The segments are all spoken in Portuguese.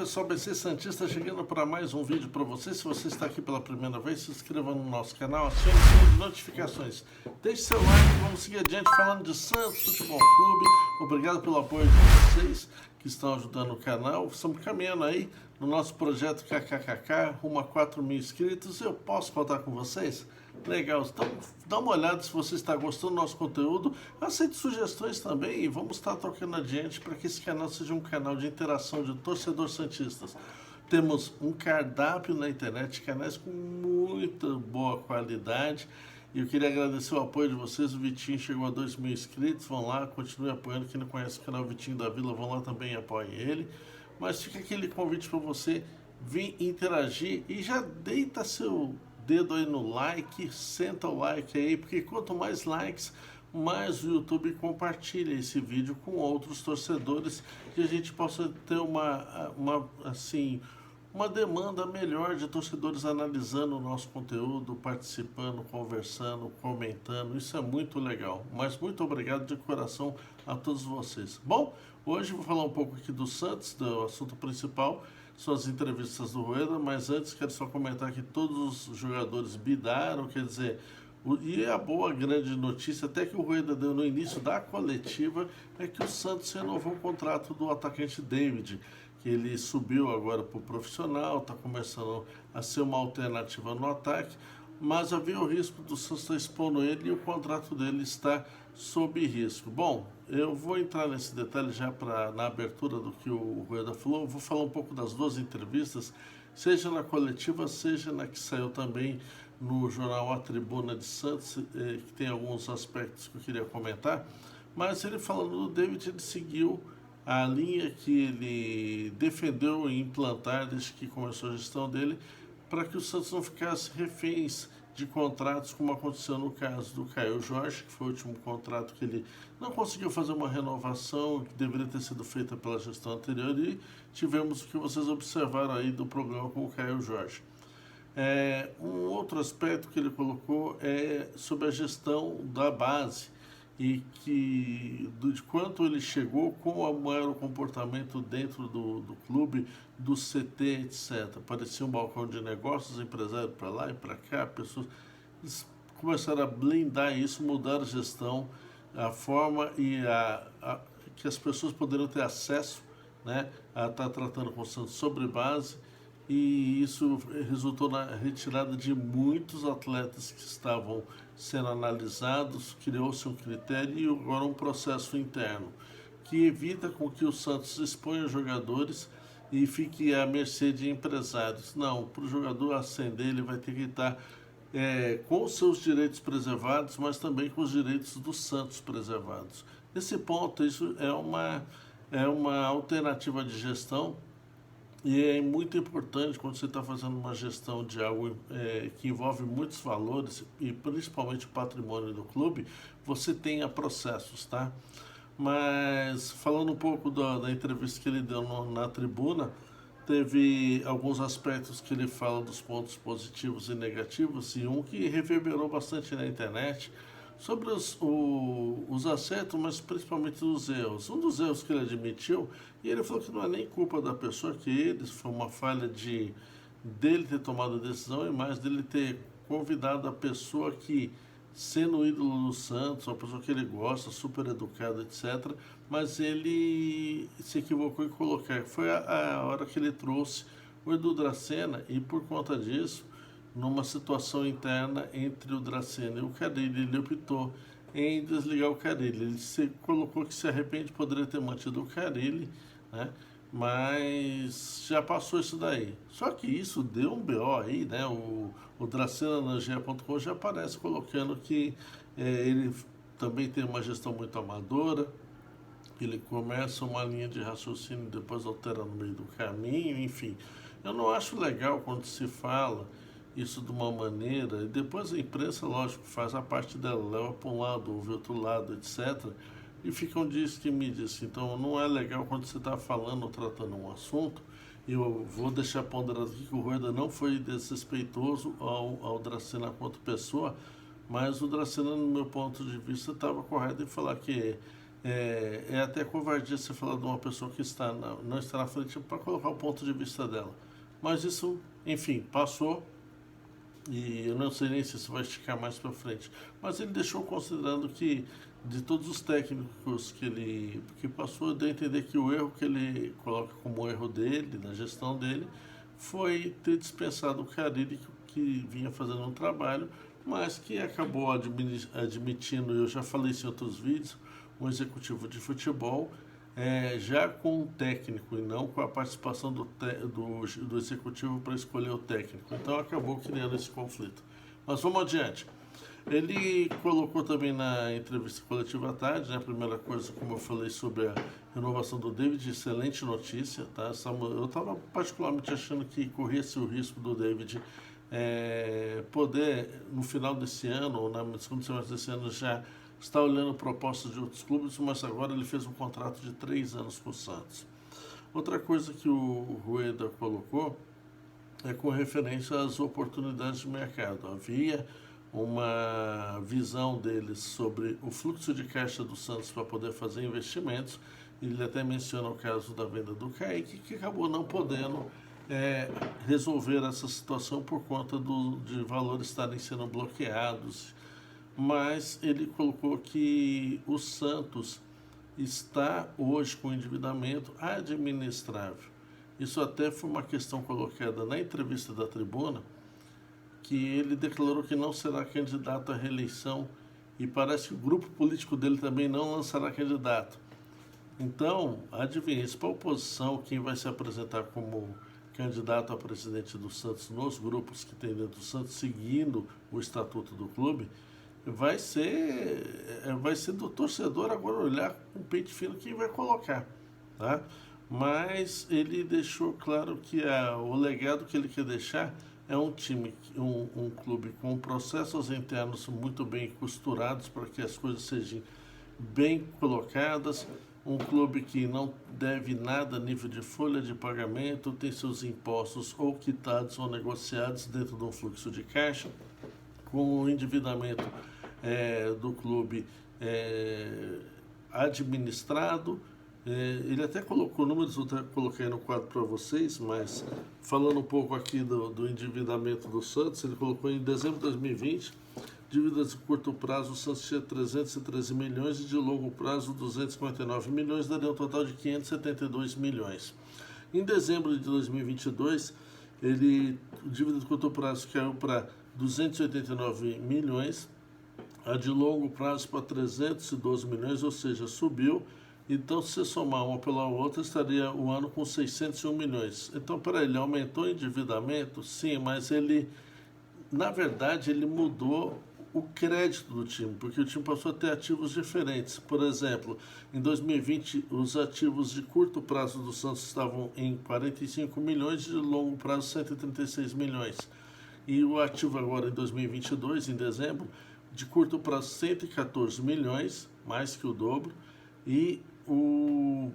pessoal, BC Santista chegando para mais um vídeo para você. Se você está aqui pela primeira vez, se inscreva no nosso canal, acione o sininho de notificações. Deixe seu like, vamos seguir adiante falando de Santos Futebol Clube. Obrigado pelo apoio de vocês que estão ajudando o canal. Estamos caminhando aí no nosso projeto KKKK, rumo a 4 mil inscritos. Eu posso contar com vocês? Legal, então dá uma olhada se você está gostando do nosso conteúdo, aceite sugestões também e vamos estar tocando adiante para que esse canal seja um canal de interação de torcedores santistas. Temos um cardápio na internet, canais com muita boa qualidade e eu queria agradecer o apoio de vocês. O Vitinho chegou a 2 mil inscritos, vão lá, continue apoiando. Quem não conhece o canal Vitinho da Vila, vão lá também e apoiem ele. Mas fica aquele convite para você vir interagir e já deita seu dedo aí no like, senta o like aí, porque quanto mais likes, mais o YouTube compartilha esse vídeo com outros torcedores e a gente possa ter uma demanda melhor de torcedores analisando o nosso conteúdo, participando, conversando, comentando. Isso é muito legal. Mas muito obrigado de coração a todos vocês. Bom, hoje vou falar um pouco aqui do Santos, do assunto principal, são as entrevistas do Rueda, mas antes quero só comentar que todos os jogadores bidaram, quer dizer, e a boa grande notícia, até que o Rueda deu no início da coletiva, é que o Santos renovou o contrato do atacante David, que ele subiu agora para o profissional, está começando a ser uma alternativa no ataque, mas havia o risco do Santos estar expondo ele e o contrato dele está sob risco. Bom, eu vou entrar nesse detalhe já na abertura do que o Rueda falou. Eu vou falar um pouco das duas entrevistas, seja na coletiva, seja na que saiu também no jornal A Tribuna de Santos, que tem alguns aspectos que eu queria comentar. Mas ele falando do David, ele seguiu a linha que ele defendeu em implantar desde que começou a gestão dele, para que o Santos não ficasse reféns de contratos, como aconteceu no caso do Caio Jorge, que foi o último contrato que ele não conseguiu fazer uma renovação que deveria ter sido feita pela gestão anterior, e tivemos o que vocês observaram aí do problema com o Caio Jorge. Um outro aspecto que ele colocou é sobre a gestão da base e de quanto ele chegou, como era o comportamento dentro do clube, do CT, etc. Parecia um balcão de negócios, empresário para lá e para cá, pessoas começaram a blindar isso, mudar a gestão, a forma que as pessoas poderiam ter acesso, né, a estar tratando com o Santos sobre base, e isso resultou na retirada de muitos atletas que estavam sendo analisados, criou-se um critério e agora um processo interno que evita com que o Santos exponha jogadores e fique à mercê de empresários. Não, para o jogador ascender ele vai ter que estar com os seus direitos preservados, mas também com os direitos do Santos preservados. Nesse ponto, isso é uma alternativa de gestão. E é muito importante quando você está fazendo uma gestão de algo que envolve muitos valores e principalmente o patrimônio do clube, você tenha processos, tá? Mas falando um pouco da entrevista que ele deu na tribuna, teve alguns aspectos que ele fala dos pontos positivos e negativos, e um que reverberou bastante na internet, sobre os acertos, mas principalmente os erros. Um dos erros que ele admitiu, e ele falou que não é nem culpa da pessoa, que foi uma falha dele ter tomado a decisão e mais dele ter convidado a pessoa que, sendo o ídolo do Santos, uma pessoa que ele gosta, super educada, etc., mas ele se equivocou em colocar. Foi a hora que ele trouxe o Edu Dracena e, por conta disso, numa situação interna entre o Dracena e o Carille, ele optou em desligar o Carille. Ele se colocou que se arrepende, poderia ter mantido o Carille, né? Mas já passou isso daí. Só que isso deu um BO aí, né? O Dracena na GE.com já aparece colocando que ele também tem uma gestão muito amadora, ele começa uma linha de raciocínio e depois altera no meio do caminho, enfim. Eu não acho legal quando se fala isso de uma maneira, e depois a imprensa, lógico, faz a parte dela, leva para um lado, ouve outro lado, etc., e ficam diz que me diz. Então não é legal quando você está falando ou tratando um assunto. Eu vou deixar ponderado aqui que o Rueda não foi desrespeitoso ao Dracena quanto pessoa, mas o Dracena, no meu ponto de vista, estava correto em falar que É até covardia você falar de uma pessoa que não está na frente para colocar o ponto de vista dela. Mas isso, enfim, passou e eu não sei nem se isso vai esticar mais para frente. Mas ele deixou considerando que de todos os técnicos que passou, deu a entender que o erro que ele coloca como erro dele, na gestão dele, foi ter dispensado o Carille, que vinha fazendo um trabalho, mas que acabou admitindo, eu já falei isso em outros vídeos, um executivo de futebol, já com um técnico e não com a participação do executivo para escolher o técnico. Então acabou criando esse conflito. Mas vamos adiante. Ele colocou também na entrevista coletiva à tarde, né, a primeira coisa, como eu falei, sobre a renovação do David, excelente notícia, tá? Eu estava particularmente achando que corria-se o risco do David poder, no final desse ano, ou na segunda semestre desse ano, já estar olhando propostas de outros clubes, mas agora ele fez um contrato de 3 anos com o Santos. Outra coisa que o Rueda colocou é com referência às oportunidades de mercado. Havia uma visão deles sobre o fluxo de caixa do Santos para poder fazer investimentos. Ele até menciona o caso da venda do Kaique, que acabou não podendo resolver essa situação por conta de valores estarem sendo bloqueados. Mas ele colocou que o Santos está hoje com endividamento administrável. Isso até foi uma questão colocada na entrevista da Tribuna, que ele declarou que não será candidato à reeleição e parece que o grupo político dele também não lançará candidato. Então, adivinha, para a oposição, quem vai se apresentar como candidato a presidente do Santos nos grupos que tem dentro do Santos, seguindo o estatuto do clube, vai ser do torcedor agora olhar com o peito fino quem vai colocar, tá? Mas ele deixou claro que o legado que ele quer deixar é um time, um clube com processos internos muito bem costurados para que as coisas sejam bem colocadas, um clube que não deve nada a nível de folha de pagamento, tem seus impostos ou quitados ou negociados dentro de um fluxo de caixa, com o endividamento do clube administrado. Ele até colocou números, eu até coloquei no quadro para vocês, mas falando um pouco aqui do endividamento do Santos, ele colocou em dezembro de 2020, dívidas de curto prazo, o Santos tinha 313 milhões e de longo prazo 259 milhões, daria um total de 572 milhões. Em dezembro de 2022, dívida de curto prazo caiu para 289 milhões, a de longo prazo para 312 milhões, ou seja, subiu. Então, se você somar uma pela outra, estaria o ano com 601 milhões. Então, para ele, aumentou o endividamento? Sim, mas na verdade, ele mudou o crédito do time, porque o time passou a ter ativos diferentes. Por exemplo, em 2020, os ativos de curto prazo do Santos estavam em 45 milhões e de longo prazo 136 milhões. E o ativo agora em 2022, em dezembro, de curto prazo 114 milhões, mais que o dobro, e o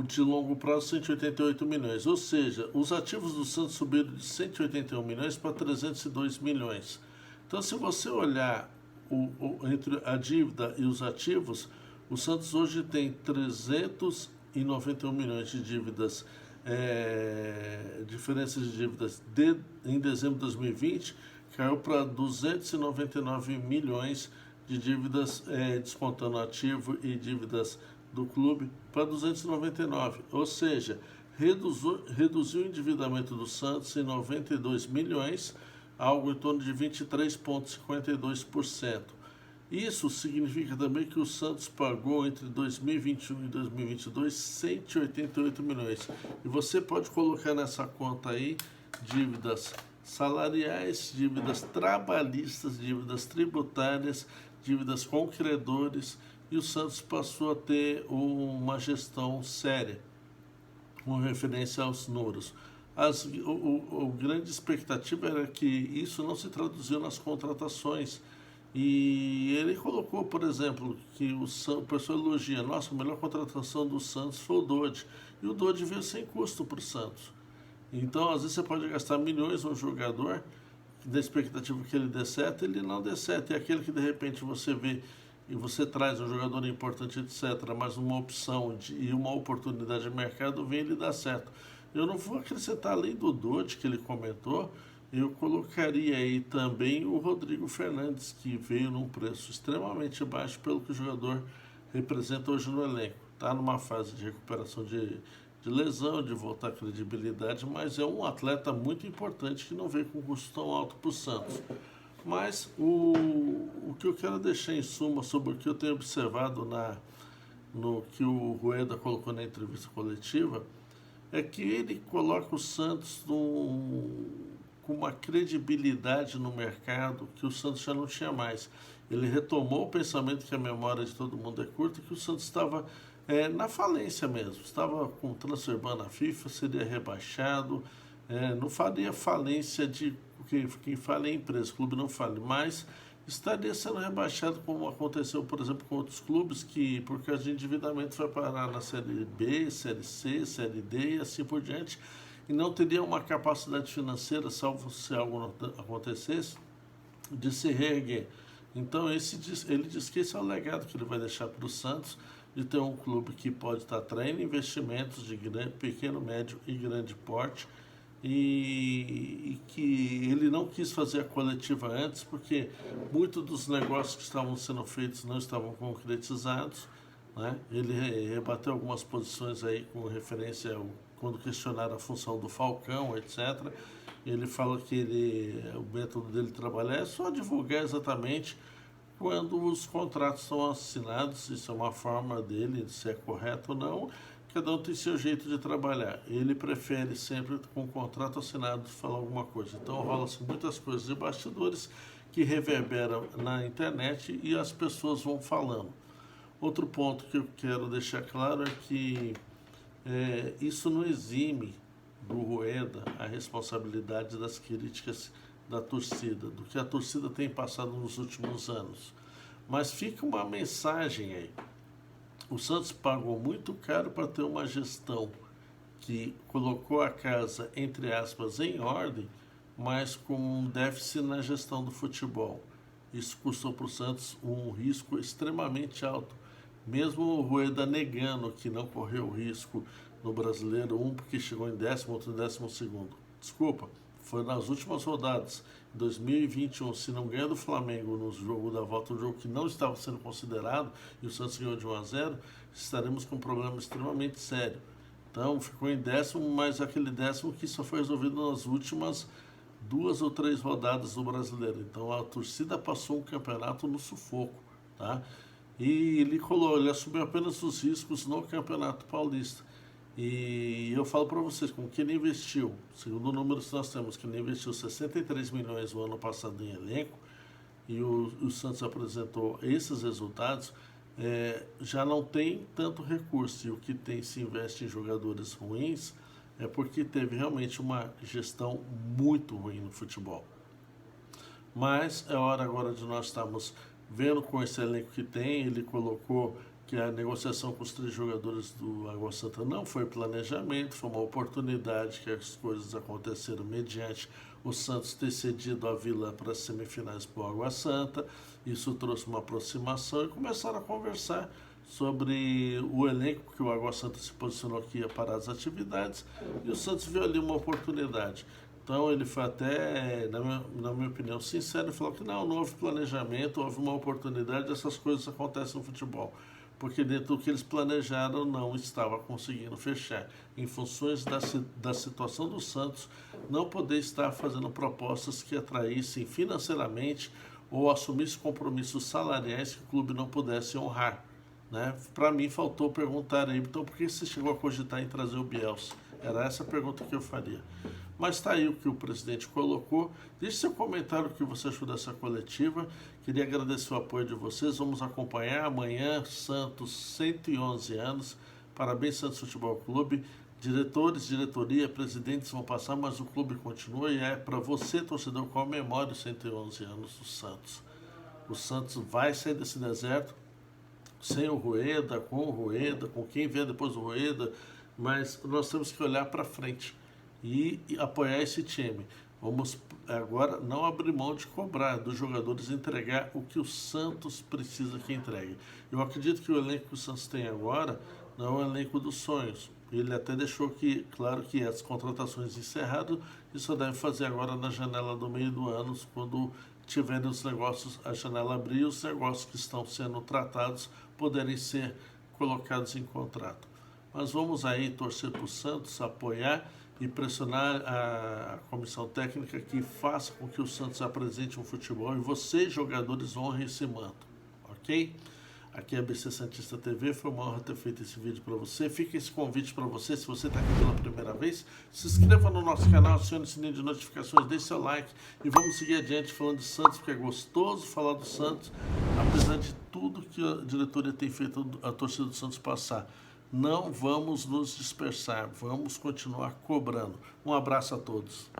de longo prazo 188 milhões. Ou seja, os ativos do Santos subiram de 181 milhões para 302 milhões. Então, se você olhar entre a dívida e os ativos, o Santos hoje tem 391 milhões de dívidas, diferença de dívidas em dezembro de 2020, caiu para 299 milhões de dívidas, descontando ativo e dívidas do clube, para 299, ou seja, reduziu o endividamento do Santos em 92 milhões, algo em torno de 23,52%. Isso significa também que o Santos pagou entre 2021 e 2022 188 milhões. E você pode colocar nessa conta aí dívidas salariais, dívidas trabalhistas, dívidas tributárias, dívidas com credores, e o Santos passou a ter uma gestão séria com referência aos números. A grande expectativa era que isso não se traduziu nas contratações. E ele colocou, por exemplo, que o pessoal elogia, nossa, a melhor contratação do Santos foi o Dodge. E o Dodge veio sem custo para o Santos. Então, às vezes você pode gastar milhões num jogador, da expectativa que ele dê certo, ele não dê certo. E aquele que de repente você vê e você traz um jogador importante, etc., mas uma opção e uma oportunidade de mercado vem, ele dá certo. Eu não vou acrescentar, além do Dodge que ele comentou, eu colocaria aí também o Rodrigo Fernandes, que veio num preço extremamente baixo pelo que o jogador representa hoje no elenco. Está numa fase de recuperação de lesão, de voltar à credibilidade, mas é um atleta muito importante que não veio com custo tão alto para o Santos. Mas o que eu quero deixar em suma sobre o que eu tenho observado no que o Rueda colocou na entrevista coletiva é que ele coloca o Santos com uma credibilidade no mercado que o Santos já não tinha mais. Ele retomou o pensamento que a memória de todo mundo é curta, que o Santos estava na falência mesmo, estava com transfer ban na FIFA, seria rebaixado, não faria falência de quem fala é empresa, o clube não fale, mas estaria sendo rebaixado como aconteceu, por exemplo, com outros clubes que, por causa de endividamento, vai parar na Série B, Série C, Série D e assim por diante, e não teria uma capacidade financeira, salvo se algo acontecesse, de se reerguer. Então ele diz que esse é o legado que ele vai deixar para o Santos, de ter um clube que pode estar atraindo investimentos de pequeno, médio e grande porte, e que ele não quis fazer a coletiva antes porque muitos dos negócios que estavam sendo feitos não estavam concretizados, né? Ele rebateu algumas posições aí com referência quando questionaram a função do Falcão, etc. Ele fala que o método dele de trabalhar é só divulgar exatamente quando os contratos são assinados. Isso é uma forma dele, se é correto ou não. Cada um tem seu jeito de trabalhar. Ele prefere sempre, com o contrato assinado, falar alguma coisa. Então rola-se muitas coisas de bastidores que reverberam na internet e as pessoas vão falando. Outro ponto que eu quero deixar claro é que isso não exime do Rueda a responsabilidade das críticas da torcida, do que a torcida tem passado nos últimos anos. Mas fica uma mensagem aí. O Santos pagou muito caro para ter uma gestão que colocou a casa, entre aspas, em ordem, mas com um déficit na gestão do futebol. Isso custou para o Santos um risco extremamente alto. Mesmo o Rueda negando que não correu risco no Brasileiro, porque chegou em 10º, outro em 12º. Desculpa, foi nas últimas rodadas. Em 2021, se não ganha do Flamengo no jogo da volta, um jogo que não estava sendo considerado, e o Santos ganhou de 1-0, estaremos com um problema extremamente sério. Então, ficou em 10º, mas aquele 10º que só foi resolvido nas últimas 2 ou 3 rodadas do Brasileiro. Então, a torcida passou um campeonato no sufoco, tá? E ele assumiu apenas os riscos no Campeonato Paulista. E eu falo para vocês, com que ele investiu, segundo números que nós temos, que ele investiu 63 milhões no ano passado em elenco, e o Santos apresentou esses resultados, já não tem tanto recurso. E o que tem se investe em jogadores ruins é porque teve realmente uma gestão muito ruim no futebol. Mas é hora agora de nós estarmos vendo com esse elenco que tem. Ele colocou que a negociação com os 3 jogadores do Água Santa não foi planejamento, foi uma oportunidade que as coisas aconteceram mediante o Santos ter cedido a Vila para as semifinais para o Água Santa. Isso trouxe uma aproximação e começaram a conversar sobre o elenco, que o Água Santa se posicionou que ia parar as atividades, e o Santos viu ali uma oportunidade. Então ele foi até, na minha opinião, sincero, e falou que não houve planejamento, houve uma oportunidade, essas coisas acontecem no futebol. Porque dentro do que eles planejaram não estava conseguindo fechar, em funções da situação do Santos não poder estar fazendo propostas que atraíssem financeiramente ou assumissem compromissos salariais que o clube não pudesse honrar, né? Para mim faltou perguntar aí, então por que você chegou a cogitar em trazer o Bielsa? Era essa a pergunta que eu faria. Mas está aí o que o presidente colocou. Deixe seu comentário o que você achou dessa coletiva. Queria agradecer o apoio de vocês. Vamos acompanhar amanhã Santos 111 anos. Parabéns, Santos Futebol Clube. Diretores, diretoria, presidentes vão passar, mas o clube continua e é para você, torcedor, comemore os 111 anos do Santos. O Santos vai sair desse deserto sem o Rueda, com quem vier depois do Rueda, mas nós temos que olhar para frente e apoiar esse time. Vamos agora não abrir mão de cobrar dos jogadores entregar o que o Santos precisa que entregue. Eu acredito que o elenco que o Santos tem agora não é o elenco dos sonhos. Ele até deixou claro que as contratações encerradas e só deve fazer agora na janela do meio do ano, quando tiverem os negócios, a janela abrir e os negócios que estão sendo tratados poderem ser colocados em contrato. Mas vamos aí torcer para o Santos, apoiar e pressionar a comissão técnica que faça com que o Santos apresente um futebol e vocês, jogadores, honrem esse manto, ok? Aqui é a ABC Santista TV, foi uma honra ter feito esse vídeo para você. Fica esse convite para você, se você está aqui pela primeira vez, se inscreva no nosso canal, acione o sininho de notificações, deixe seu like e vamos seguir adiante falando de Santos, porque é gostoso falar do Santos, apesar de tudo que a diretoria tem feito a torcida do Santos passar. Não vamos nos dispersar, vamos continuar cobrando. Um abraço a todos.